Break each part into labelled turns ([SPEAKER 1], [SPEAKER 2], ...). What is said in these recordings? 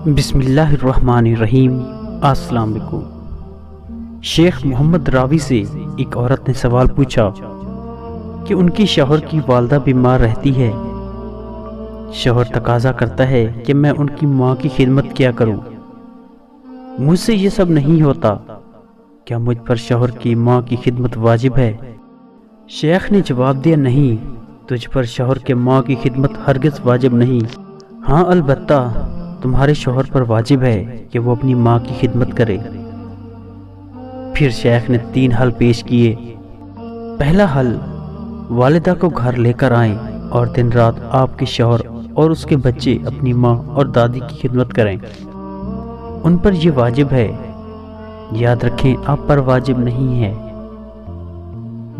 [SPEAKER 1] بسم اللہ الرحمن الرحیم۔ السلام علیکم۔ شیخ محمد راوی سے ایک عورت نے سوال پوچھا کہ ان کی شوہر کی والدہ بیمار رہتی ہے۔ شوہر تقاضا کرتا ہے کہ میں ان کی ماں کی خدمت کیا کروں، مجھ سے یہ سب نہیں ہوتا، کیا مجھ پر شوہر کی ماں کی خدمت واجب ہے؟ شیخ نے جواب دیا، نہیں، تجھ پر شوہر کے ماں کی خدمت ہرگز واجب نہیں، ہاں البتہ تمہارے شوہر پر واجب ہے کہ وہ اپنی ماں کی خدمت کرے۔ پھر شیخ نے 3 حل پیش کیے۔ پہلا حل، والدہ کو گھر لے کر آئیں اور دن رات آپ کے شوہر اور اس کے بچے اپنی ماں اور دادی کی خدمت کریں، ان پر یہ واجب ہے، یاد رکھیں آپ پر واجب نہیں ہے۔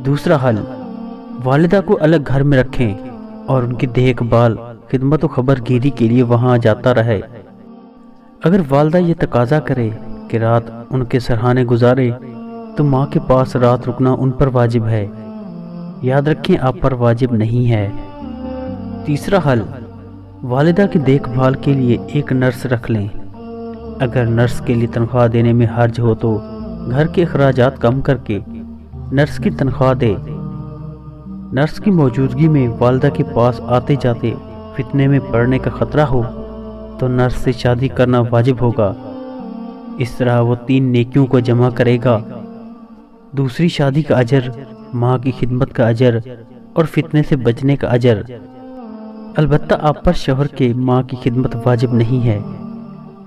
[SPEAKER 1] دوسرا حل، والدہ کو الگ گھر میں رکھیں اور ان کی دیکھ بھال، خدمت و خبر گیری کے لیے وہاں جاتا رہے۔ اگر والدہ یہ تقاضا کرے کہ رات ان کے سرہانے گزارے تو ماں کے پاس رات رکنا ان پر واجب ہے، یاد رکھیں آپ پر واجب نہیں ہے۔ تیسرا حل، والدہ کی دیکھ بھال کے لیے ایک نرس رکھ لیں۔ اگر نرس کے لیے تنخواہ دینے میں حرج ہو تو گھر کے اخراجات کم کر کے نرس کی تنخواہ دے۔ نرس کی موجودگی میں والدہ کے پاس آتے جاتے فتنے میں پڑنے کا خطرہ ہو تو نرس سے شادی کرنا واجب ہوگا۔ اس طرح وہ 3 نیکیوں کو جمع کرے گا، دوسری شادی کا اجر، ماں کی خدمت کا اجر اور فتنے سے بچنے کا اجر۔ البتہ آپ پر شوہر کے ماں کی خدمت واجب نہیں ہے،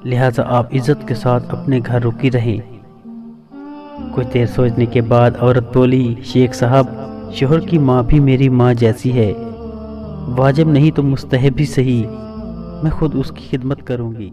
[SPEAKER 1] لہٰذا آپ عزت کے ساتھ اپنے گھر رکی رہیں۔ کچھ دیر سوچنے کے بعد عورت بولی، شیخ صاحب، شوہر کی ماں بھی میری ماں جیسی ہے، واجب نہیں تو مستحب بھی صحیح، میں خود اس کی خدمت کروں گی۔